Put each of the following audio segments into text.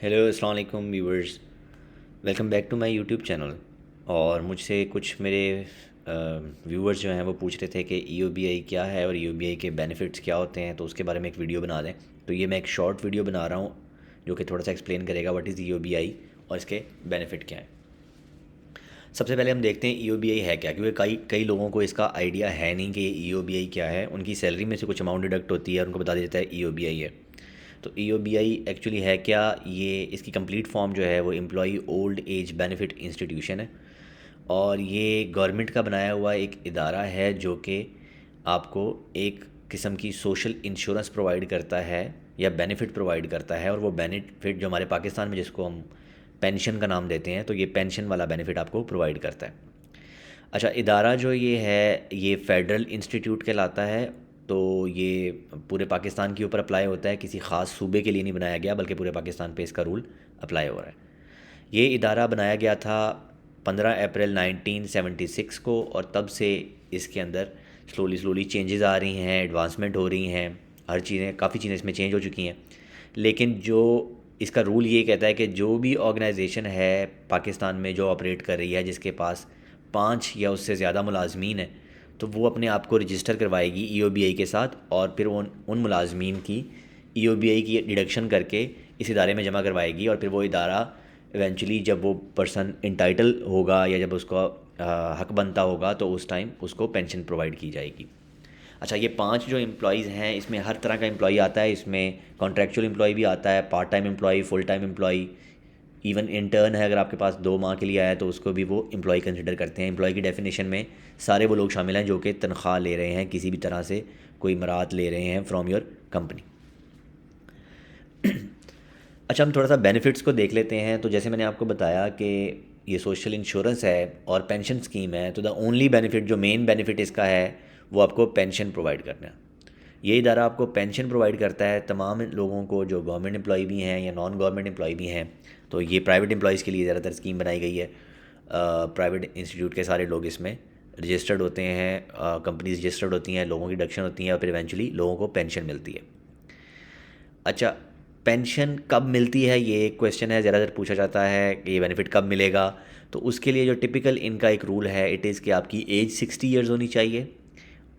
Hello अस्सलाम वालेकुम viewers. Welcome back to my YouTube channel. और मुझसे कुछ मेरे व्यूवर्स जो हैं वो पूछ रहे थे कि ईओबीआई क्या है और ईओबीआई के बेनिफिट्स क्या होते हैं, तो उसके बारे में एक वीडियो बना दें। तो ये मैं एक शॉर्ट वीडियो बना रहा हूँ जो कि थोड़ा सा एक्सप्लेन करेगा व्हाट इज़ ईओबीआई और इसके बेनिफिट क्या हैं। सबसे पहले हम देखते हैं ईओबीआई है क्या, क्योंकि कई कई लोगों को इसका आइडिया है नहीं कि ईओबीआई क्या है। उनकी सैलरी में से कुछ अमाउंट डिडक्ट होती है और उनको बता दिया जाता है ईओबीआई है। तो ईओबीआई एक्चुअली है क्या, ये इसकी कंप्लीट फॉर्म जो है वो employee old age benefit institution है। और ये गवर्नमेंट का बनाया हुआ एक इदारा है जो कि आपको एक किस्म की सोशल इंश्योरेंस प्रोवाइड करता है या बेनिफिट प्रोवाइड करता है। और वो बेनिफिट जो हमारे पाकिस्तान में जिसको हम पेंशन का नाम देते हैं, तो ये पेंशन वाला बेनिफिट आपको प्रोवाइड करता है। अच्छा, इदारा जो ये है ये फेडरल इंस्टीट्यूट कहलाता है। तो ये पूरे पाकिस्तान के ऊपर अप्लाई होता है, किसी ख़ास सूबे के लिए नहीं बनाया गया बल्कि पूरे पाकिस्तान पे इसका रूल अप्लाई हो रहा है। ये इदारा बनाया गया था 15 अप्रैल 1976 को, और तब से इसके अंदर स्लोली स्लोली चेंजेस आ रही हैं, एडवांसमेंट हो रही हैं, हर चीज़ें काफ़ी चीज़ें इसमें चेंज हो चुकी हैं। लेकिन जो इसका रूल ये कहता है कि जो भी ऑर्गेनाइजेशन है पाकिस्तान में जो ऑपरेट कर रही है, जिसके पास 5 या उससे ज़्यादा मुलाजमीन हैं, तो वो अपने आप को रजिस्टर करवाएगी ईओबीआई के साथ, और फिर उन मुलाजमीन की ईओबीआई की डिडक्शन करके इस इदारे में जमा करवाएगी। और फिर वो इदारा इवेंचुअली जब वो पर्सन इंटाइटल होगा या जब उसका हक बनता होगा, तो उस टाइम उसको पेंशन प्रोवाइड की जाएगी। अच्छा, ये 5 जो एम्प्लॉयज़ हैं इसमें हर तरह का एम्प्लॉई आता है। इसमें कॉन्ट्रैक्चुअल एम्प्लॉई भी आता है, part time employee, full time employee, even intern है, अगर आपके पास 2 माह के लिए आया तो उसको भी वो एम्प्लॉय कंसिडर करते हैं। एम्प्लॉय की डेफिनेशन में सारे वो लोग शामिल हैं जो कि तनख्वाह ले रहे हैं, किसी भी तरह से कोई मरात ले रहे हैं फ्रॉम योर कंपनी। अच्छा, हम थोड़ा सा बेनिफिट्स को देख लेते हैं। तो जैसे मैंने आपको बताया कि ये सोशल इंश्योरेंस है और पेंशन स्कीम है, तो द ओनली बेनिफिट, जो मेन बेनिफिट इसका है, वो आपको पेंशन प्रोवाइड करना है। ये इदारा आपको पेंशन प्रोवाइड करता है तमाम लोगों को, जो गवर्नमेंट एम्प्लॉय भी हैं या नॉन गवर्नमेंट एम्प्लॉय भी हैं। तो ये प्राइवेट एम्प्लॉयज़ के लिए ज़्यादातर स्कीम बनाई गई है। प्राइवेट इंस्टीट्यूट के सारे लोग इसमें रजिस्टर्ड होते हैं, कंपनीज रजिस्टर्ड होती हैं, लोगों की डिडक्शन होती है और फिर इवेंचुअली लोगों को पेंशन मिलती है। अच्छा, पेंशन कब मिलती है, ये एक क्वेश्चन है, ज़्यादातर पूछा जाता है कि ये बेनिफिट कब मिलेगा। तो उसके लिए जो टिपिकल इनका एक रूल है, इट इज़ कि आपकी एज 60 ईयर्स होनी चाहिए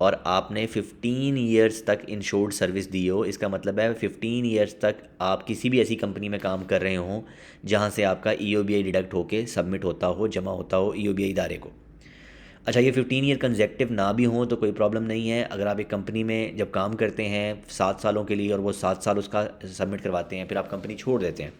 और आपने 15 ईयर्स तक इंश्योर्ड सर्विस दी हो। इसका मतलब है 15 ईयर्स तक आप किसी भी ऐसी कंपनी में काम कर रहे हों जहाँ से आपका ईओबीआई डिडक्ट होके सबमिट होता हो, जमा होता हो ईओबीआई इदारे को। अच्छा, ये 15 ईयर कंसेक्टिव ना भी हों तो कोई प्रॉब्लम नहीं है। अगर आप एक कंपनी में जब काम करते हैं 7 सालों के लिए और वो 7 साल उसका सबमिट करवाते हैं, फिर आप कंपनी छोड़ देते हैं,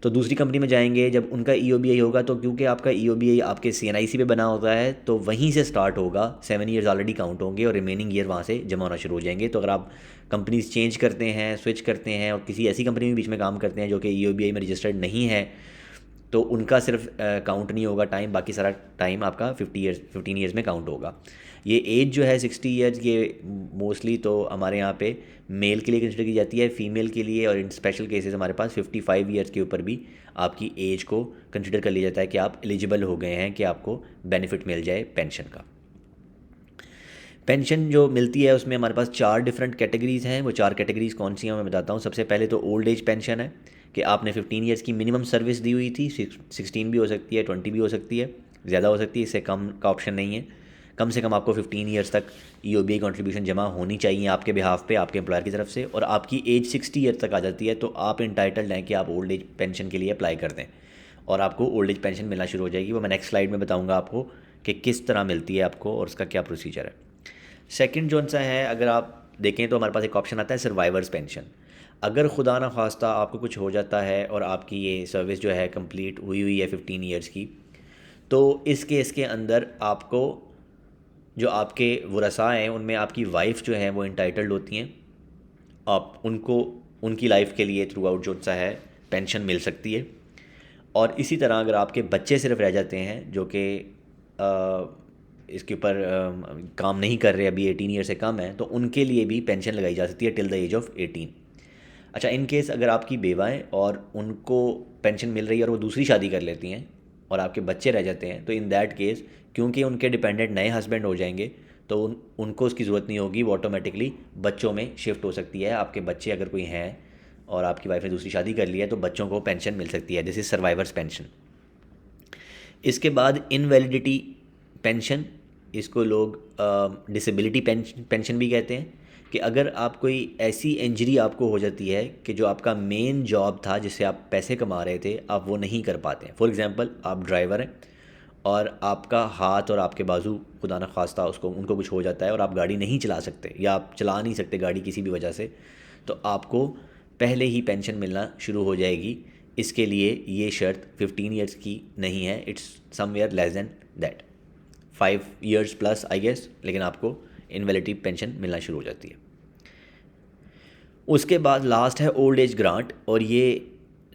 तो दूसरी कंपनी में जाएंगे जब उनका ईओबीआई होगा, तो क्योंकि आपका ईओबीआई आपके सीएनआईसी पे बना होता है, तो वहीं से स्टार्ट होगा। 7 ईयर्स ऑलरेडी काउंट होंगे और रिमेनिंग ईयर वहाँ से जमा होना शुरू हो जाएंगे। तो अगर आप कंपनीज चेंज करते हैं, स्विच करते हैं और किसी ऐसी कंपनी में बीच में काम करते हैं जो कि ईओबीआई में रजिस्टर्ड नहीं है, तो उनका सिर्फ काउंट नहीं होगा टाइम, बाकी सारा टाइम आपका 15 ईयर्स में काउंट होगा। ये एज जो है 60 ईयर्स, ये मोस्टली तो हमारे यहाँ पे मेल के लिए कंसिडर की जाती है, फीमेल के लिए और इन स्पेशल केसेस हमारे पास 55 ईयर्स के ऊपर भी आपकी एज को कंसिडर कर लिया जाता है कि आप एलिजिबल हो गए हैं कि आपको बेनिफिट मिल जाए पेंशन का। पेंशन जो मिलती है उसमें हमारे पास 4 डिफरेंट कैटेगरीज़ हैं। वो 4 कैटेगरीज़ कौन सी हैं मैं बताता हूँ। सबसे पहले तो ओल्ड एज पेंशन है कि आपने 15 ईयर्स की मिनिमम सर्विस दी हुई थी, 16 भी हो सकती है, 20 भी हो सकती है, ज़्यादा हो सकती है, इससे कम का ऑप्शन नहीं है। कम से कम आपको 15 ईयर्स तक ईओबीआई कंट्रीब्यूशन जमा होनी चाहिए आपके बिहाफ पे, आपके एम्प्लॉयर की तरफ से, और आपकी एज 60 ईयर तक आ जाती है तो आप इंटाइटल्ड हैं कि आप ओल्ड एज पेंशन के लिए अप्लाई कर दें और आपको ओल्ड एज पेंशन मिलना शुरू हो जाएगी। वो मैं नेक्स्ट स्लाइड में बताऊँगा आपको कि किस तरह मिलती है आपको और उसका क्या प्रोसीजर है। सेकंड जो सा है, अगर आप देखें तो हमारे पास एक ऑप्शन आता है सर्वाइवर्स पेंशन। अगर खुदा ना खास्ता आपको कुछ हो जाता है और आपकी ये सर्विस जो है कंप्लीट हुई हुई है 15 ईयर्स की, तो इस केस के अंदर आपको जो आपके वरसा हैं उनमें आपकी वाइफ जो है वो इंटाइटल्ड होती हैं, आप उनको उनकी लाइफ के लिए थ्रू आउट जो सा है पेंशन मिल सकती है। और इसी तरह अगर आपके बच्चे सिर्फ रह जाते हैं जो कि इसके ऊपर काम नहीं कर रहे, अभी 18 ईयर से कम है, तो उनके लिए भी पेंशन लगाई जा सकती है टिल द एज ऑफ 18। अच्छा, इन केस अगर आपकी बेवाएँ और उनको पेंशन मिल रही है और वो दूसरी शादी कर लेती हैं और आपके बच्चे रह जाते हैं, तो इन दैट केस क्योंकि उनके डिपेंडेंट नए हस्बैंड हो जाएंगे, तो उनको उसकी ज़रूरत नहीं होगी, वो ऑटोमेटिकली बच्चों में शिफ्ट हो सकती है। आपके बच्चे अगर कोई हैं और आपकी वाइफ ने दूसरी शादी कर ली है तो बच्चों को पेंशन मिल सकती है, दिस इज़ सर्वाइवर्स पेंशन। इसके बाद इनवैलिडिटी पेंशन, इसको लोग डिसेबिलिटी पेंशन भी कहते हैं, कि अगर आप कोई ऐसी इंजरी आपको हो जाती है कि जो आपका मेन जॉब था जिससे आप पैसे कमा रहे थे आप वो नहीं कर पाते हैं। फॉर एग्ज़ाम्पल आप ड्राइवर हैं और आपका हाथ और आपके बाजू खुदा न खास्ता उनको कुछ हो जाता है और आप गाड़ी नहीं चला सकते या आप चला नहीं सकते गाड़ी किसी भी वजह से, तो आपको पहले ही पेंशन मिलना शुरू हो जाएगी। इसके लिए ये शर्त 15 ईयर्स की नहीं है, it's somewhere less than that, 5 years plus I guess, लेकिन आपको इनवैलिडिटी पेंशन मिलना शुरू हो जाती है। उसके बाद लास्ट है ओल्ड एज ग्रांट, और ये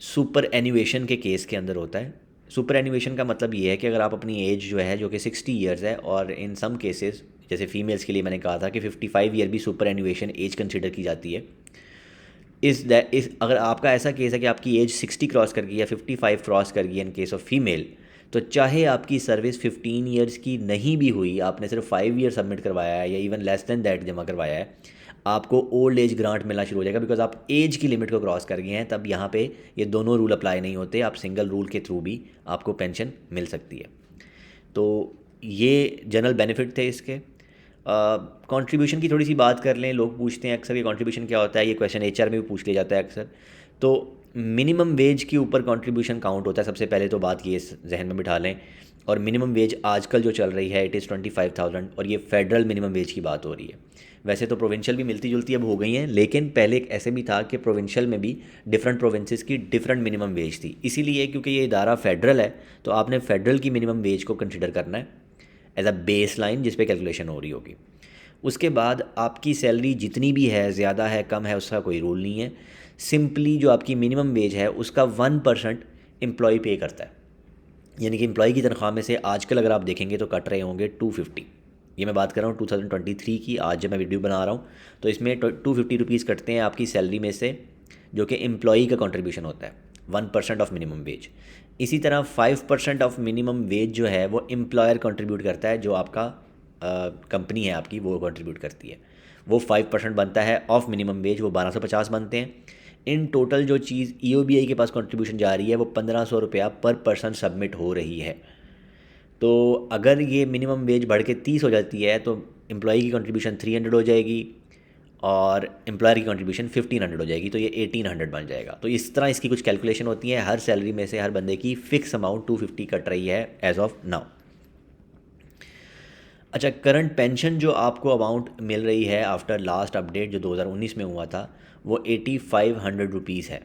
सुपर एन्यूएशन के केस के अंदर होता है। सुपर एन्यूएशन का मतलब ये है कि अगर आप अपनी एज जो है जो कि 60 ईयर्स है, और इन सम केसेस जैसे फीमेल्स के लिए मैंने कहा था कि 55 ईयर भी सुपर एन्यूएशन एज कंसिडर की जाती है। अगर आपका ऐसा केस है कि आपकी एज 60 क्रॉस कर गई या 55 क्रॉस कर गई इन केस ऑफ फीमेल, तो चाहे आपकी सर्विस 15 ईयर्स की नहीं भी हुई, आपने सिर्फ 5 ईयर सबमिट करवाया है या इवन लेस दैन दैट जमा करवाया है, आपको ओल्ड एज ग्रांट मिलना शुरू हो जाएगा, बिकॉज आप एज की लिमिट को क्रॉस कर गए हैं। तब यहाँ पे ये दोनों रूल अप्लाई नहीं होते, आप सिंगल रूल के थ्रू भी आपको पेंशन मिल सकती है। तो ये जनरल बेनिफिट थे इसके। कंट्रीब्यूशन की थोड़ी सी बात कर लें, लोग पूछते हैं अक्सर कि कंट्रीब्यूशन क्या होता है, ये क्वेश्चन एचआर में भी पूछ लिया जाता है अक्सर। तो मिनिमम वेज के ऊपर कंट्रीब्यूशन काउंट होता है, सबसे पहले तो बात ये जहन में बिठा लें। और मिनिमम वेज आजकल जो चल रही है इट इज़ 25,000, और ये फेडरल मिनिमम वेज की बात हो रही है। वैसे तो प्रोविंशियल भी मिलती जुलती अब हो गई हैं, लेकिन पहले एक ऐसे भी था कि प्रोविंशियल में भी डिफरेंट प्रोविंसेस की डिफरेंट मिनिमम वेज थी। इसीलिए क्योंकि ये इदारा फेडरल है तो आपने फेडरल की मिनिमम वेज को कंसिडर करना है एज अ बेस लाइन जिस पे कैलकुलेशन हो रही होगी। उसके बाद आपकी सैलरी जितनी भी है, ज़्यादा है कम है, उसका कोई रूल नहीं है। सिंपली जो आपकी मिनिमम वेज है उसका 1% एम्प्लॉय पे करता है, यानी कि एम्प्लॉय की तनख्वाह में से आजकल अगर आप देखेंगे तो कट रहे होंगे 250। ये मैं बात कर रहा हूँ 2023 की, आज जब मैं वीडियो बना रहा हूँ तो इसमें 250 रुपीज़ कटते हैं आपकी सैलरी में से, जो कि एम्प्लॉई का कंट्रीब्यूशन होता है 1% ऑफ मिनिमम वेज। इसी तरह 5% ऑफ मिनिमम वेज जो है वो एम्प्लॉयर कंट्रीब्यूट करता है, जो आपका कंपनी है आपकी वो कंट्रीब्यूट करती है, वो 5% बनता है ऑफ मिनिमम वेज, वो 1250 बनते हैं। इन टोटल जो चीज़ EOBI के पास कंट्रीब्यूशन जा रही है वो 1500 रुपया पर पर्सन सबमिट हो रही है। तो अगर ये मिनिमम वेज बढ़ के 30 हो जाती है तो एम्प्लॉई की कंट्रीब्यूशन 300 हो जाएगी और एम्प्लॉयर की कंट्रीब्यूशन 1500 हो जाएगी, तो ये 1800 बन जाएगा। तो इस तरह इसकी कुछ कैलकुलेशन होती है, हर सैलरी में से हर बंदे की फ़िक्स अमाउंट 250 कट रही है एज ऑफ नाउ। अच्छा, करंट पेंशन जो आपको अमाउंट मिल रही है आफ्टर लास्ट अपडेट जो 2019 में हुआ था वो 8500 रुपीज़ है।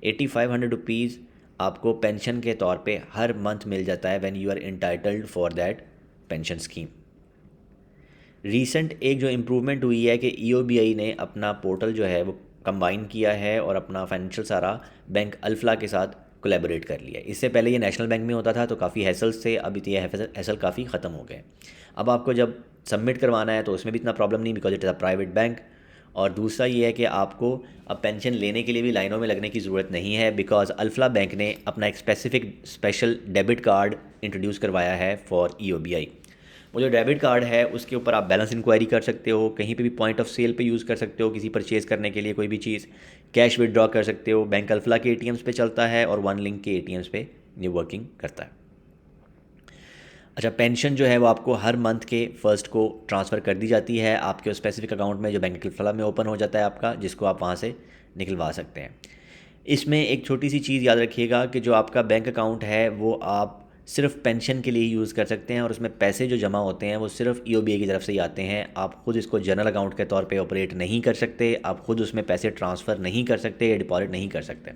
8500 रुपीज़ आपको पेंशन के तौर पे हर मंथ मिल जाता है when you are entitled for that pension scheme. Recent एक जो इम्प्रूवमेंट हुई है कि EOBI ने अपना पोर्टल जो है वो कंबाइन किया है और अपना फाइनेंशियल सारा बैंक अल्फला के साथ कोलैबोरेट कर लिया है। इससे पहले ये नेशनल बैंक में होता था तो काफ़ी हैसल्स थे, अभी तो ये हैसल काफ़ी ख़त्म हो गए। अब आपको जब सबमिट करवाना है तो उसमें भी इतना प्रॉब्लम नहीं, because it is a private bank. और दूसरा ये है कि आपको अब पेंशन लेने के लिए भी लाइनों में लगने की ज़रूरत नहीं है, बिकॉज अल्फला बैंक ने अपना एक स्पेशल डेबिट कार्ड इंट्रोड्यूस करवाया है फॉर EOBI। वो जो डेबिट कार्ड है उसके ऊपर आप बैलेंस इंक्वायरी कर सकते हो, कहीं पे भी पॉइंट ऑफ सेल पे यूज़ कर सकते हो, किसी परचेज़ करने के लिए कोई भी चीज़, कैश विदड्रॉ कर सकते हो। बैंक अल्फला के ATMs पे चलता है और वन लिंक के ATMs पे ये वर्किंग करता है। अच्छा, पेंशन जो है वो आपको हर मंथ के फर्स्ट को ट्रांसफ़र कर दी जाती है आपके स्पेसिफिक अकाउंट में जो बैंक अल्फला में ओपन हो जाता है आपका, जिसको आप वहाँ से निकलवा सकते हैं। इसमें एक छोटी सी चीज़ याद रखिएगा कि जो आपका बैंक अकाउंट है वो आप सिर्फ पेंशन के लिए ही यूज़ कर सकते हैं और उसमें पैसे जो जमा होते हैं वो सिर्फ EOBI की तरफ से ही आते हैं। आप ख़ुद इसको जनरल अकाउंट के तौर पे ऑपरेट नहीं कर सकते, आप ख़ुद उसमें पैसे ट्रांसफ़र नहीं कर सकते या डिपॉजिट नहीं कर सकते।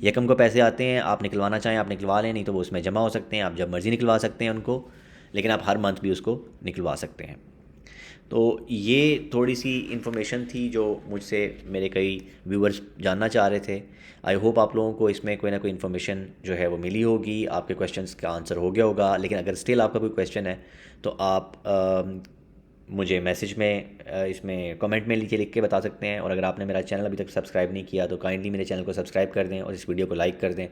यकम को पैसे आते हैं, आप निकलवाना चाहें आप निकलवा लें, नहीं तो वो उसमें जमा हो सकते हैं, आप जब मर्ज़ी निकलवा सकते हैं उनको, लेकिन आप हर मंथ भी उसको निकलवा सकते हैं। तो ये थोड़ी सी इन्फॉर्मेशन थी जो मुझसे मेरे कई व्यूअर्स जानना चाह रहे थे। आई होप आप लोगों को इसमें कोई ना कोई इन्फॉर्मेशन जो है वो मिली होगी, आपके क्वेश्चंस का आंसर हो गया होगा। लेकिन अगर स्टिल आपका कोई क्वेश्चन है तो आप मुझे मैसेज में इसमें कमेंट में लिख के बता सकते हैं। और अगर आपने मेरा चैनल अभी तक सब्सक्राइब नहीं किया तो काइंडली मेरे चैनल को सब्सक्राइब कर दें और इस वीडियो को लाइक कर दें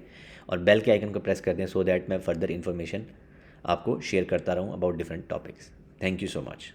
और बेल के आइकन को प्रेस कर दें, सो दैट मैं फर्दर इन्फॉर्मेशन आपको शेयर करता रहूँ about different topics. Thank you so much.